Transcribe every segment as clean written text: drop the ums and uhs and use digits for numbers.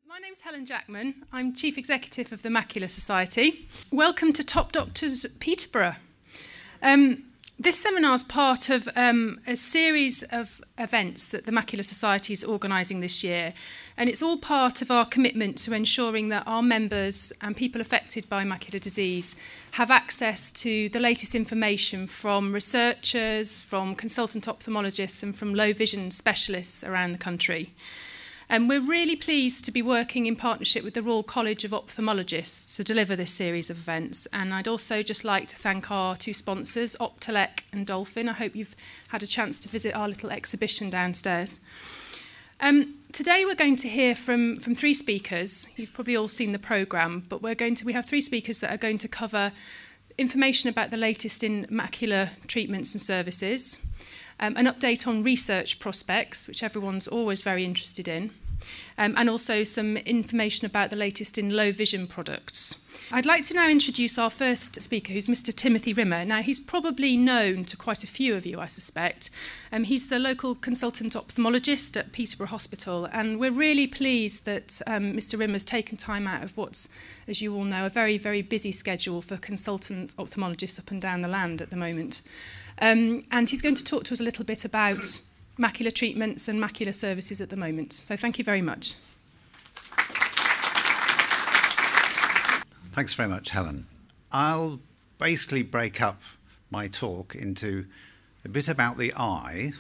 My name's Helen Jackman. I'm Chief Executive of the Macular Society. Welcome to Top Doctors Peterborough. This seminar is part of a series of events that the Macular Society is organising this year, and it's all part of our commitment to ensuring that our members and people affected by macular disease have access to the latest information from researchers, from consultant ophthalmologists and from low vision specialists around the country. And we're really pleased to be working in partnership with the Royal College of Ophthalmologists to deliver this series of events. And I'd also just like to thank our two sponsors, Optelec and Dolphin. I hope you've had a chance to visit our little exhibition downstairs. Today we're going to hear from three speakers. You've probably all seen the programme, but we have three speakers that are going to cover information about the latest in macular treatments and services, an update on research prospects, which everyone's always very interested in, and also some information about the latest in low vision products. I'd like to now introduce our first speaker, who's Mr. Timothy Rimmer. Now, he's probably known to quite a few of you, I suspect. He's the local consultant ophthalmologist at Peterborough Hospital, and we're really pleased that Mr. Rimmer's taken time out of what's, as you all know, a very, very busy schedule for consultant ophthalmologists up and down the land at the moment. And he's going to talk to us a little bit about macular treatments and macular services at the moment. So thank you very much. Thanks very much, Helen. I'll basically break up my talk into a bit about the eye,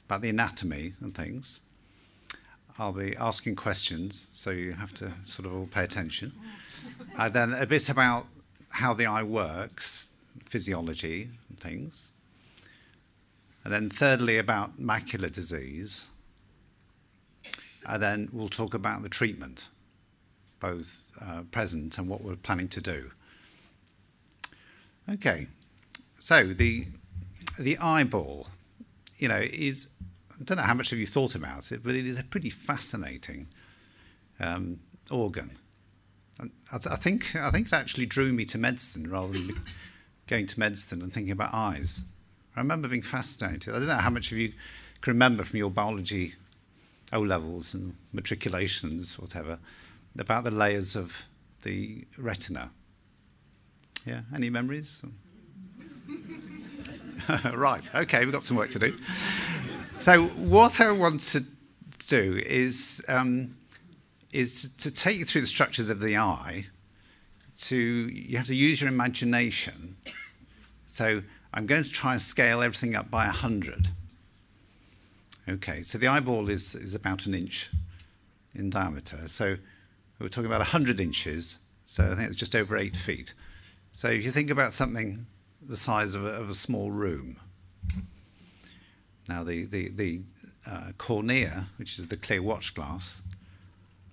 about the anatomy and things. I'll be asking questions, so you have to sort of all pay attention. Then a bit about how the eye works, physiology and things. And then thirdly, about macular disease. And then we'll talk about the treatment, both present and what we're planning to do. Okay, so the eyeball, is, I don't know how much of you thought about it, but it is a pretty fascinating organ. And I think it actually drew me to medicine rather than going to medicine and thinking about eyes. I remember being fascinated. I don't know how much of you can remember from your biology O-levels and matriculations, whatever, about the layers of the retina. Yeah, any memories? Right, okay, we've got some work to do. So what I want to do is to take you through the structures of the eye. You have to use your imagination. So I'm going to try and scale everything up by 100. Okay, so the eyeball is about 1 inch in diameter. So we're talking about 100 inches, so I think it's just over 8 feet. So if you think about something the size of a small room. Now the cornea, which is the clear watch glass,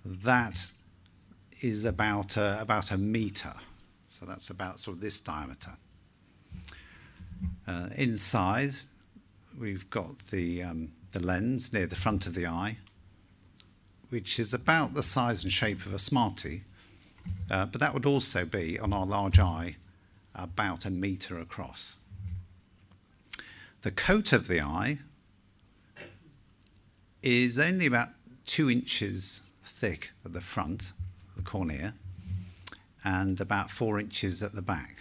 that is about a metre. So that's about sort of this diameter. Inside, we've got the lens near the front of the eye, which is about the size and shape of a Smartie, but that would also be, on our large eye, about 1 metre across. The coat of the eye is only about 2 inches thick at the front, the cornea, and about 4 inches at the back.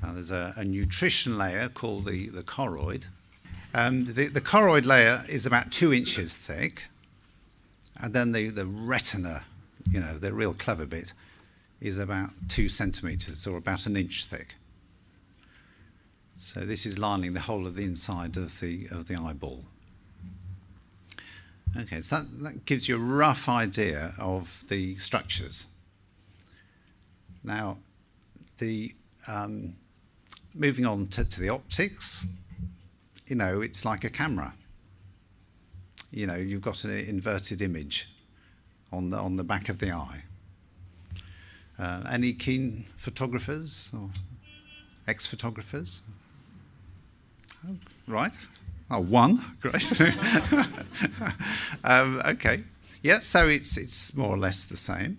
Now there's a nutrition layer called the choroid. The choroid layer is about 2 inches thick, and then the retina, the real clever bit, is about 2 centimetres or about 1 inch thick. So this is lining the whole of the inside of the eyeball. Okay, so that gives you a rough idea of the structures. Now, moving on to the optics, it's like a camera. You've got an inverted image on the back of the eye. Any keen photographers or ex-photographers? Oh, right. Oh, one. Great. Okay. Yeah, so it's more or less the same.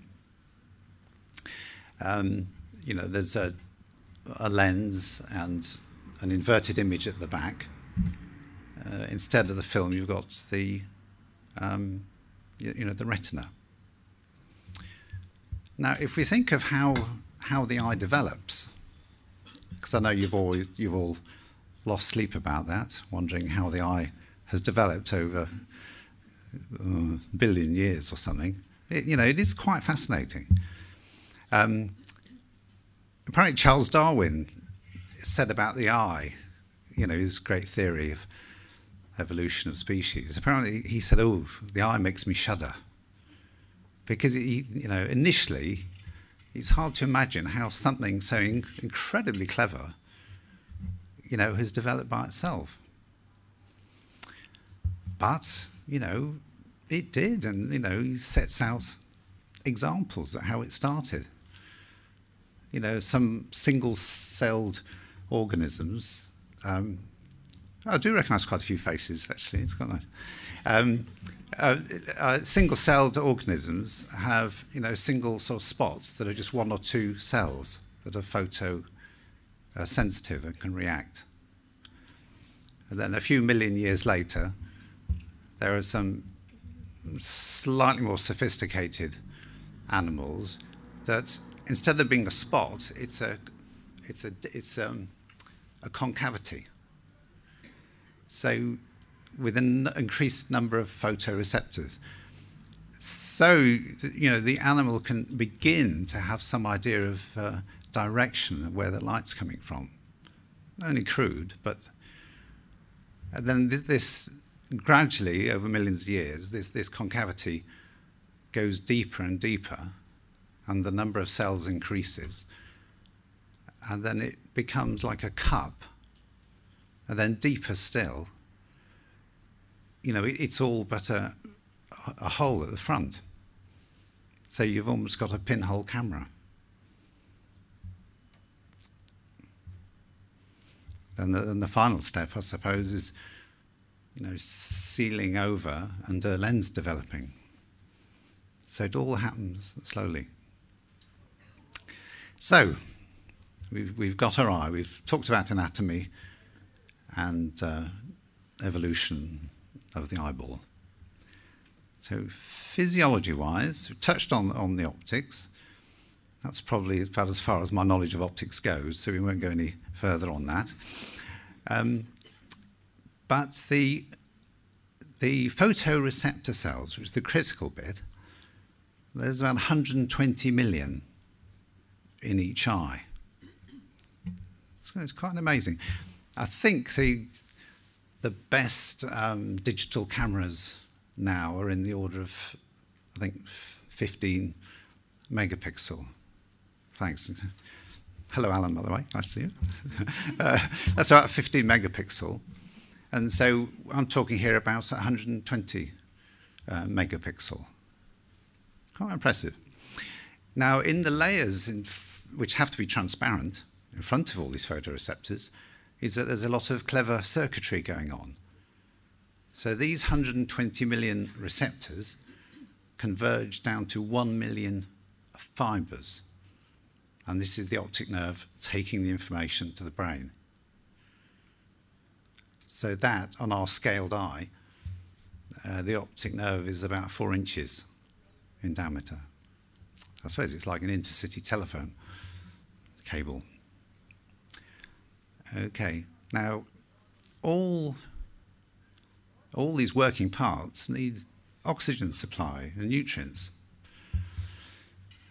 There's a lens and an inverted image at the back. Instead of the film, you've got the the retina. Now, if we think of how the eye develops, because I know you've all lost sleep about that, wondering how the eye has developed over a billion years or something. It is quite fascinating. Apparently, Charles Darwin said about the eye, his great theory of evolution of species. Apparently, he said, "Oh, the eye makes me shudder," because initially, it's hard to imagine how something so incredibly clever, has developed by itself. But it did, and he sets out examples of how it started. Some single-celled organisms. I do recognise quite a few faces, actually. It's quite nice. Single-celled organisms have, single sort of spots that are just one or two cells that are photo-sensitive and can react. And then a few million years later, there are some slightly more sophisticated animals that, instead of being a spot, it's a concavity. So with an increased number of photoreceptors. So, the animal can begin to have some idea of direction of where the light's coming from. Only crude, but and then this gradually, over millions of years, this concavity goes deeper and deeper, and the number of cells increases. And then it becomes like a cup, and then deeper still, it's all but a hole at the front. So you've almost got a pinhole camera. And the final step, I suppose, is sealing over and a lens developing. So it all happens slowly. So we've got our eye. We've talked about anatomy and evolution of the eyeball. So physiology-wise, we touched on the optics. That's probably about as far as my knowledge of optics goes, so we won't go any further on that. But the photoreceptor cells, which is the critical bit, there's about 120 million in each eye. So it's quite amazing. I think the best digital cameras now are in the order of, 15 megapixel. Thanks. Hello, Alan, by the way. Nice to see you. That's about 15 megapixel. And so I'm talking here about 120 megapixel. Quite impressive. Now, in the layers which have to be transparent in front of all these photoreceptors, is that there's a lot of clever circuitry going on. So these 120 million receptors converge down to 1 million fibres. And this is the optic nerve taking the information to the brain. So that, on our scaled eye, the optic nerve is about 4 inches in diameter. I suppose it's like an intercity telephone cable. Okay, now all these working parts need oxygen supply and nutrients.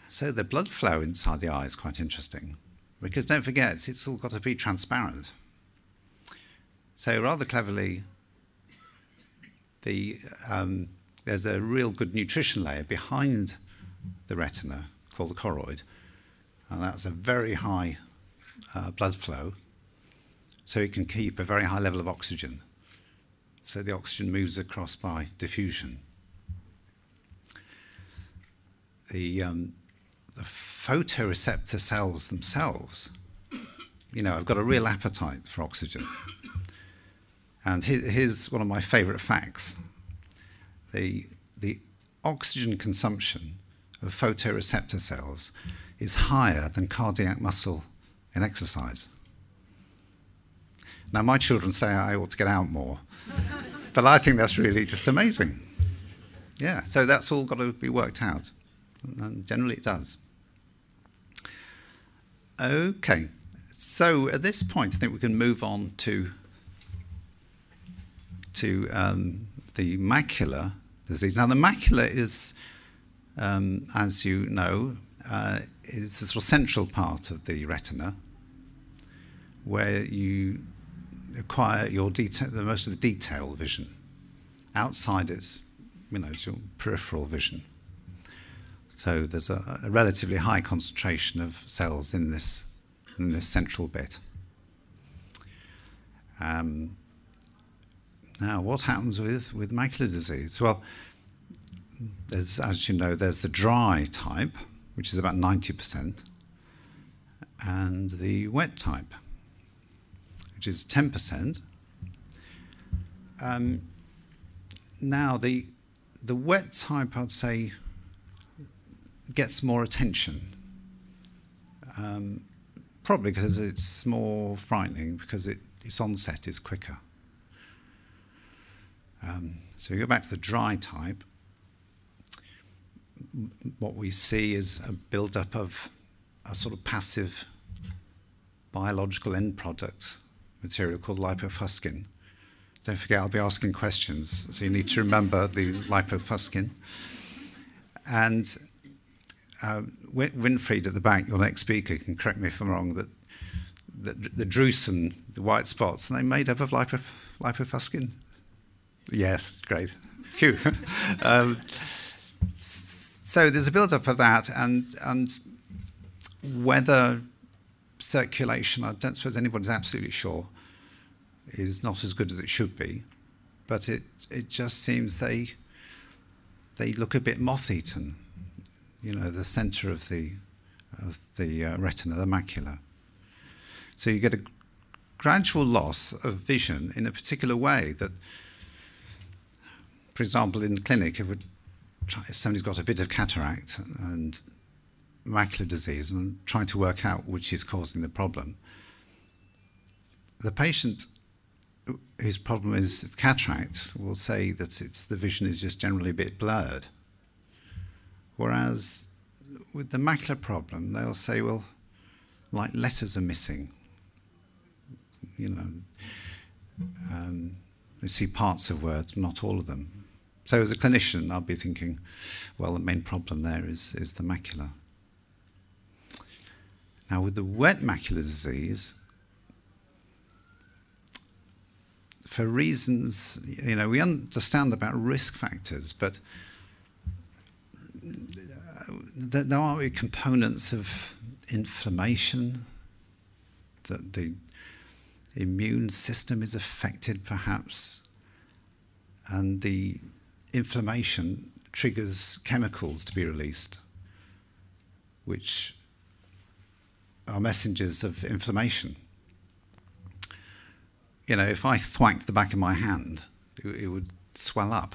So the blood flow inside the eye is quite interesting, because don't forget, it's all got to be transparent. So rather cleverly, there's a real good nutrition layer behind the retina called the choroid, and that's a very high blood flow, so it can keep a very high level of oxygen. So the oxygen moves across by diffusion. The photoreceptor cells themselves, have got a real appetite for oxygen. And here's one of my favourite facts. The oxygen consumption of photoreceptor cells is higher than cardiac muscle in exercise. Now, my children say I ought to get out more, but I think that's really just amazing. Yeah, so that's all got to be worked out. And generally it does. Okay, so at this point I think we can move on to the macular disease. Now the macula is, as you know, is the sort of central part of the retina where you acquire your most of the detailed vision. Outside it's, it's your peripheral vision. So there's a relatively high concentration of cells in this central bit. Now, what happens with macular disease? Well, as you know, there's the dry type, which is about 90%, and the wet type, which is 10%. Now, the wet type, I'd say, gets more attention, probably because it's more frightening, because its onset is quicker. So we go back to the dry type. What we see is a build-up of a sort of passive biological end product material called lipofuscin. Don't forget, I'll be asking questions, so you need to remember the lipofuscin. And Winfried at the back, your next speaker, can correct me if I'm wrong, that the drusen, the white spots, are they made up of lipofuscin? Yes, great. Phew. So there's a build-up of that, and whether circulation, I don't suppose anybody's absolutely sure, is not as good as it should be, but it just seems they look a bit moth-eaten. The centre of the retina, the macula. So you get a gradual loss of vision in a particular way that, for example, in the clinic, if somebody's got a bit of cataract and macular disease and trying to work out which is causing the problem, the patient whose problem is cataract will say that the vision is just generally a bit blurred. Whereas with the macular problem, they'll say, well, like letters are missing. They see parts of words, not all of them. So as a clinician, I'll be thinking, well, the main problem there is the macula. Now, with the wet macular disease, for reasons, we understand about risk factors, but there are components of inflammation, that the immune system is affected perhaps, and the inflammation triggers chemicals to be released, which are messengers of inflammation. If I thwacked the back of my hand, it would swell up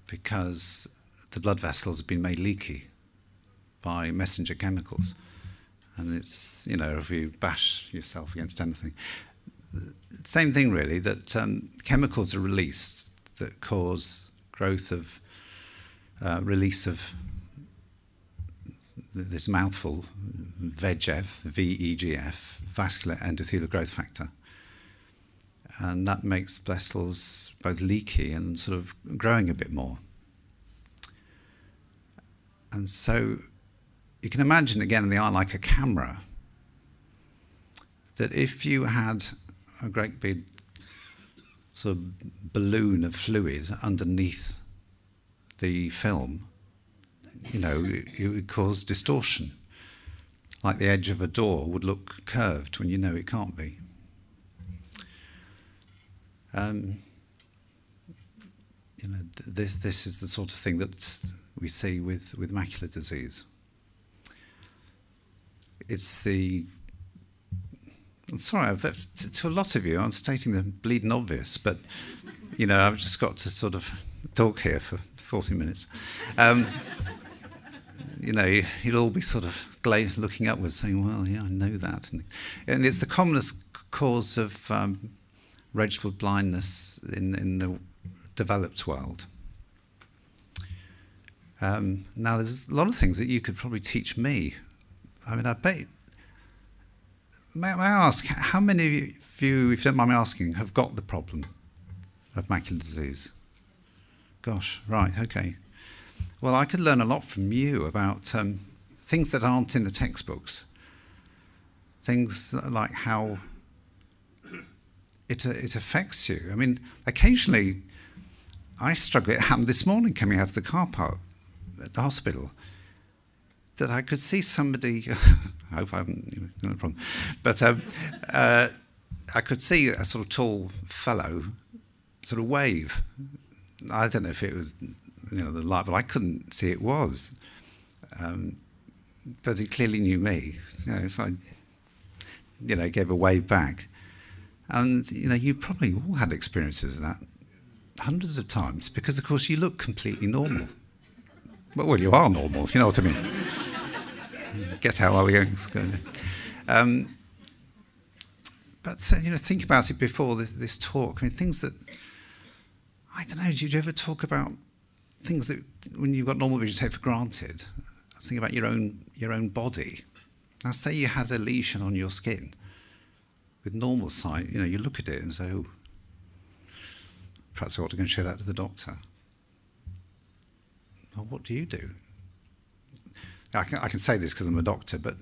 because the blood vessels have been made leaky by messenger chemicals. And it's, if you bash yourself against anything. Same thing, really, that chemicals are released that cause growth of, release of this mouthful, VEGF, VEGF, vascular endothelial growth factor. And that makes vessels both leaky and sort of growing a bit more. And so you can imagine, again, in the eye like a camera, that if you had a great big sort of balloon of fluid underneath the film, it would cause distortion. Like the edge of a door would look curved when it can't be. This is the sort of thing that we see with macular disease. I'm sorry, to a lot of you, I'm stating the bleeding obvious, but, I've just got to sort of talk here for 40 minutes. You'd all be sort of looking upwards saying, well, yeah, I know that. And it's the commonest cause of registered blindness in the developed world. Now, there's a lot of things that you could probably teach me. I mean, I bet. May I ask, how many of you, if you don't mind me asking, have got the problem of macular disease? Gosh, right, okay. Well, I could learn a lot from you about things that aren't in the textbooks. Things like how it affects you. I mean, occasionally, I struggle. It happened this morning coming out of the car park at the hospital, that I could see somebody, I hope I haven't got a problem, but I could see a sort of tall fellow sort of wave. I don't know if it was the light, but I couldn't see it was. But he clearly knew me, so I gave a wave back. And, you probably all had experiences of that hundreds of times, because, of course, you look completely normal. Well, you are normal, you know what I mean. Get out while we're going. But think about it before this talk. I mean, things that, I don't know, did you ever talk about things that, when you've got normal vision, you take for granted? Think about your own body. Now, say you had a lesion on your skin with normal sight, you look at it and say, oh, perhaps I ought to go and show that to the doctor. Well, what do you do? I can say this because I'm a doctor, but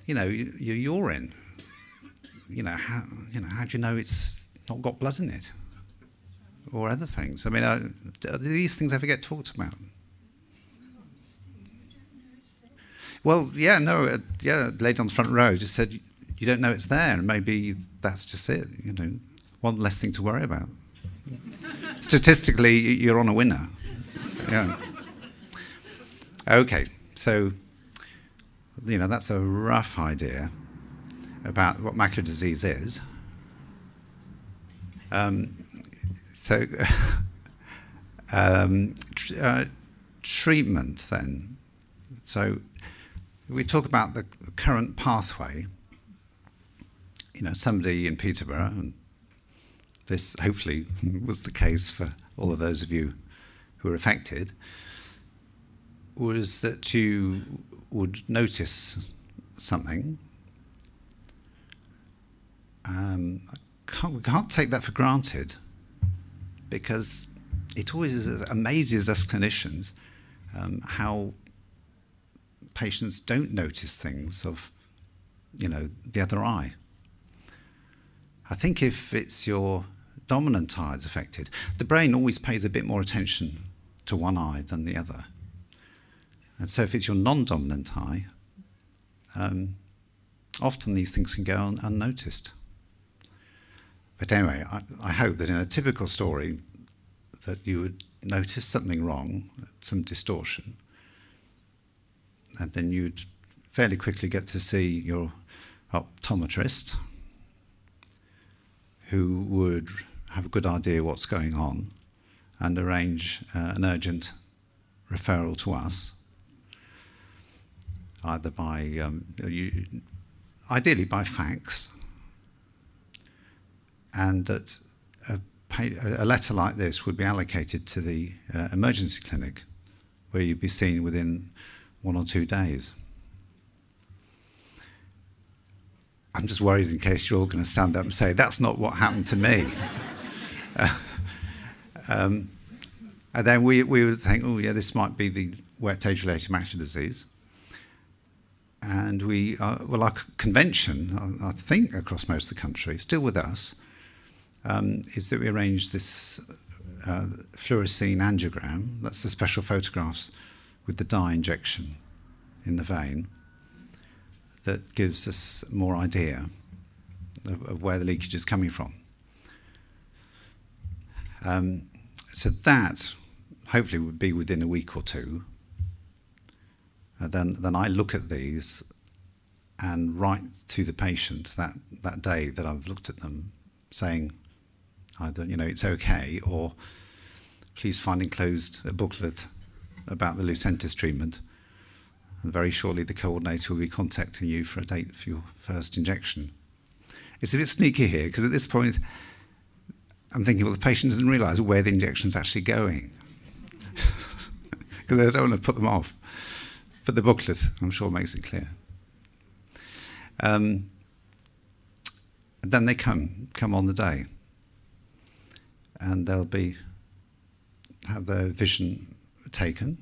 your urine. How do you know it's not got blood in it, or other things? I mean, do these things ever get talked about? Well, yeah, no, yeah. A lady on the front row just said you don't know it's there, and maybe that's just it. One less thing to worry about. Statistically, you're on a winner. Yeah. Okay, so that's a rough idea about what macular disease is. Treatment then. So we talk about the current pathway. Somebody in Peterborough, and this hopefully was the case for all of those of you who were affected, was that you would notice something. We can't take that for granted, because it always amazes us clinicians how patients don't notice things of, the other eye. I think if it's your dominant eye is affected, the brain always pays a bit more attention to one eye than the other. And so if it's your non-dominant eye, often these things can go unnoticed. But anyway, I hope that in a typical story that you would notice something wrong, some distortion, and then you'd fairly quickly get to see your optometrist, who would have a good idea what's going on and arrange an urgent referral to us, either by, ideally by fax, and that a letter like this would be allocated to the emergency clinic, where you'd be seen within 1 or 2 days. I'm just worried in case you're all going to stand up and say, that's not what happened to me. And then we would think, oh yeah, this might be the wet age-related macular disease. And our convention, I think across most of the country, still with us, is that we arrange this Fluorescein Angiogram. That's the special photographs with the dye injection in the vein that gives us more idea of where the leakage is coming from. So that hopefully would be within a week or two. Then I look at these and write to the patient that day that I've looked at them, saying either it's okay, or please find enclosed a booklet about the Lucentis treatment, and very shortly the coordinator will be contacting you for a date for your first injection. It's a bit sneaky here, because at this point I'm thinking, well, the patient doesn't realise where the injection's actually going. because I don't want to put them off. But the booklet, I'm sure, makes it clear. Then they come on the day, and they'll have their vision taken,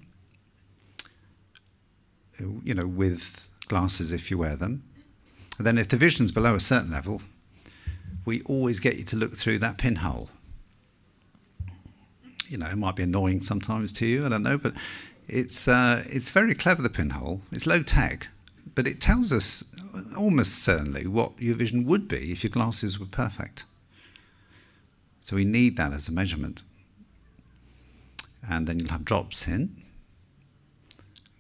with glasses if you wear them. And then if the vision's below a certain level, we always get you to look through that pinhole. It might be annoying sometimes to you, I don't know, but it's very clever, the pinhole. It's low tech, but it tells us almost certainly what your vision would be if your glasses were perfect. So we need that as a measurement. And then you'll have drops in,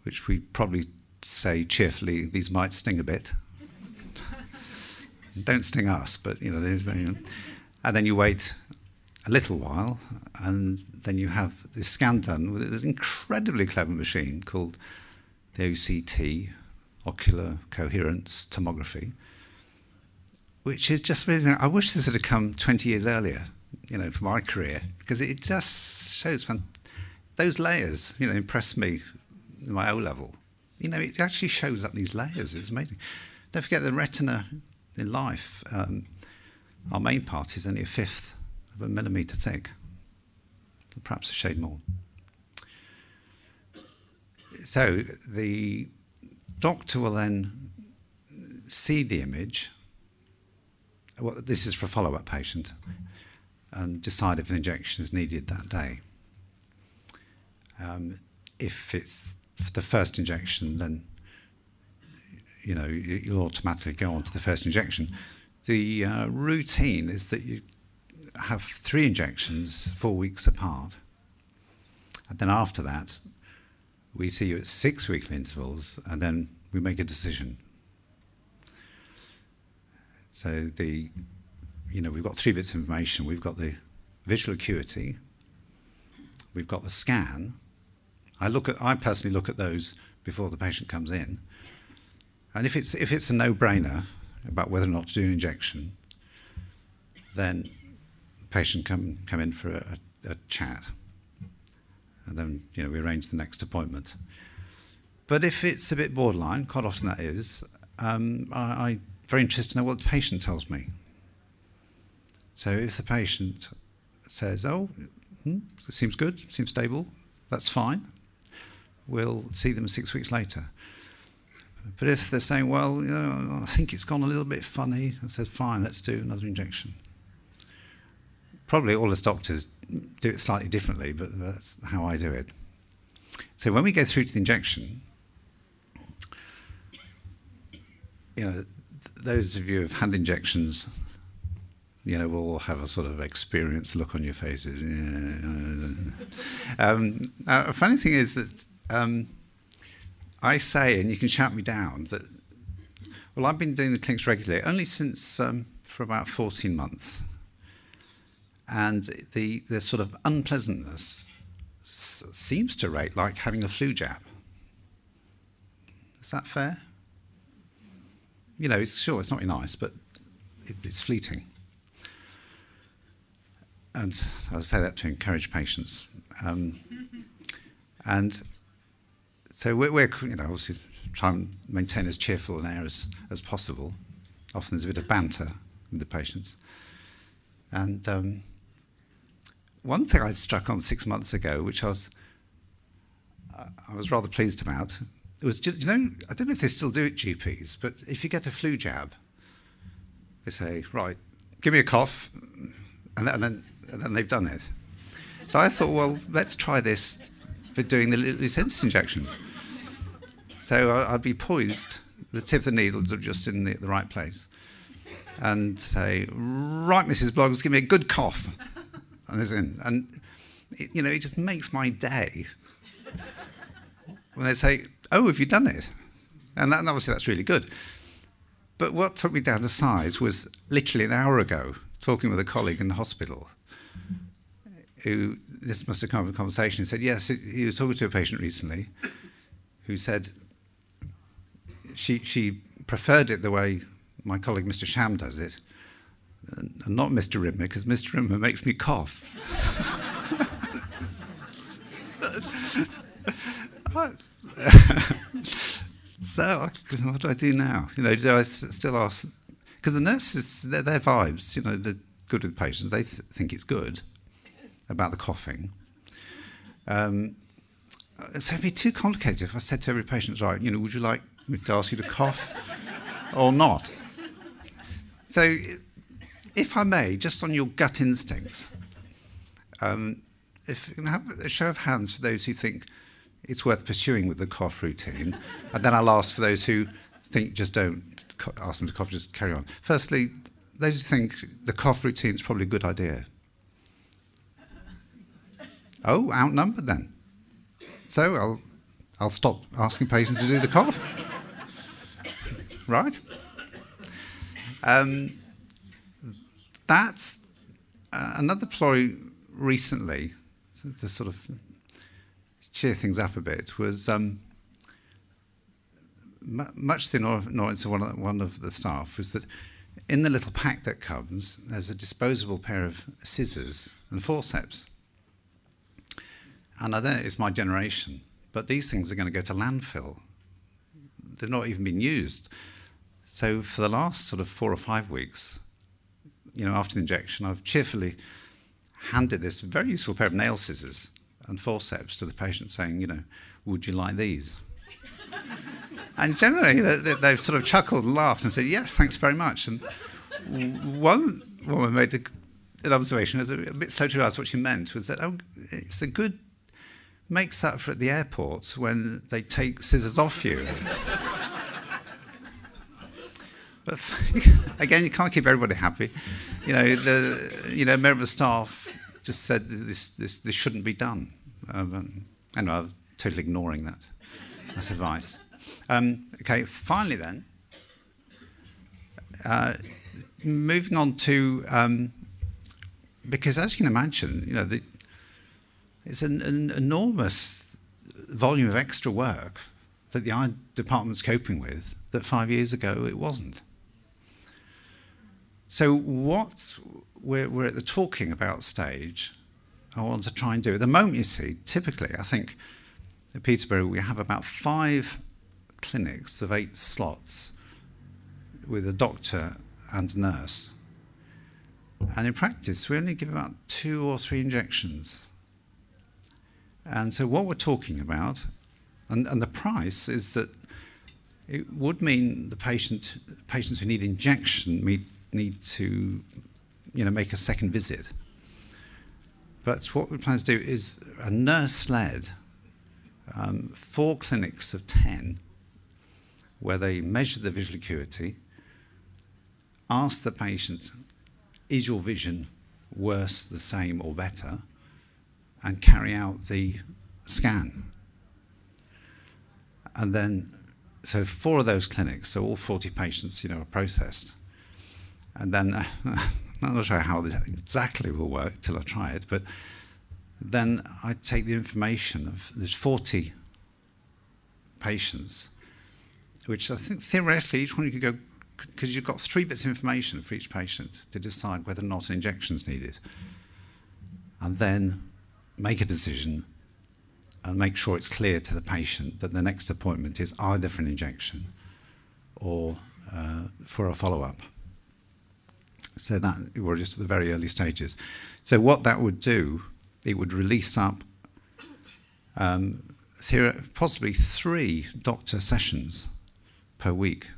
which we probably say cheerfully, these might sting a bit. Don't sting us, but and then you wait a little while, and then you have this scan done with this incredibly clever machine called the OCT, Ocular Coherence Tomography, which is just amazing. I wish this had come 20 years earlier, for my career, because it just shows those layers, impressed me in my O level. It actually shows up these layers. It's amazing. Don't forget the retina in life. Our main part is only 1/5 of a millimetre thick, perhaps a shade more. So the doctor will then see the image. Well, this is for a follow-up patient, and decide if an injection is needed that day. If it's the first injection, then you'll automatically go on to the first injection. The routine is that you have 3 injections 4 weeks apart, and then after that we see you at 6 weekly intervals, and then we make a decision. So we've got 3 bits of information. We've got the visual acuity, we've got the scan. I personally look at those before the patient comes in, and if it's a no-brainer about whether or not to do an injection, then the patient come in for a chat, and then we arrange the next appointment. But if it's a bit borderline, quite often that is, I'm very interested to know what the patient tells me. So if the patient says, it seems good, seems stable, that's fine, we'll see them 6 weeks later. But if they're saying, well, I think it's gone a little bit funny, I said, fine, let's do another injection. Probably all us doctors do it slightly differently, but that's how I do it. So when we go through to the injection, those of you who've had injections, we'll all have a sort of experienced look on your faces. A funny thing is that I say, and you can shout me down, that, well, I've been doing the clinics regularly, only since for about 14 months. And the sort of unpleasantness seems to rate like having a flu jab. Is that fair? It's not very nice, but it's fleeting. And I say that to encourage patients. And so we're obviously try and maintain as cheerful an air as possible. Often there's a bit of banter with the patients. And one thing I struck on 6 months ago, which I was rather pleased about, it was, I don't know if they still do it, GPs, but if you get a flu jab, they say, right, give me a cough, and then they've done it. So I thought, well, let's try this for doing the Lucentis injections. So I'd be poised, the tip of the needles are just in the right place, and say, right, Mrs. Bloggs, give me a good cough. And it's in. And it just makes my day when they say, oh, have you done it? And obviously that's really good. But what took me down to size was literally an hour ago, talking with a colleague in the hospital, who, this must have come up in a conversation, he said, yes, he was talking to a patient recently who said she preferred it the way my colleague Mr. Sham does it, and not Mr. Rimmer, because Mr. Rimmer makes me cough. What? So what do I do now? You know, do I still ask? Because the nurses, their vibes, you know, they're good with patients. They think it's good about the coughing. So it'd be too complicated if I said to every patient, right, you know, would you like me to ask you to cough or not? So, if I may, just on your gut instincts, if you can have a show of hands for those who think it's worth pursuing with the cough routine, and then I'll ask for those who think just don't ask them to cough, just carry on. Firstly, those who think the cough routine is probably a good idea. Oh, outnumbered then. So I'll stop asking patients to do the cough. Right? That's another ploy recently, to sort of cheer things up a bit, was much to the annoyance of one of the staff, was that in the little pack that comes, there's a disposable pair of scissors and forceps. And I don't know, it's my generation, but these things are going to go to landfill. They've not even been used. So for the last sort of 4 or 5 weeks, you know, after the injection, I've cheerfully handed this very useful pair of nail scissors and forceps to the patient saying, you know, would you like these? And generally, they've sort of chuckled and laughed and said, yes, thanks very much. And one woman made an observation, was a bit slow to realize what she meant, was that, oh, it's a good makes up for at the airport when they take scissors off you. But again, you can't keep everybody happy. You know, a member of the staff just said this shouldn't be done. And I'm totally ignoring that advice. Okay, finally then, moving on to, because as you can imagine, you know, it's an enormous volume of extra work that the eye department's coping with that 5 years ago it wasn't. So what we're at the talking about stage, I want to try and do. At the moment, you see, typically, I think at Peterborough we have about 5 clinics of 8 slots with a doctor and a nurse. And in practice, we only give about 2 or 3 injections. And so what we're talking about, and the price, is that it would mean the patients who need injection need to, you know, make a second visit. But what we plan to do is a nurse-led 4 clinics of 10, where they measure the visual acuity, ask the patient, is your vision worse, the same, or better, and carry out the scan. And then, so 4 of those clinics, so all 40 patients, you know, are processed. And then, I'm not sure how this exactly will work till I try it, but then I take the information of, there's 40 patients, which I think theoretically each one you could go, because you've got 3 bits of information for each patient to decide whether or not an injection is needed. And then make a decision and make sure it's clear to the patient that the next appointment is either for an injection or for a follow-up. So that we're just at the very early stages. So what that would do, it would release up possibly 3 doctor sessions per week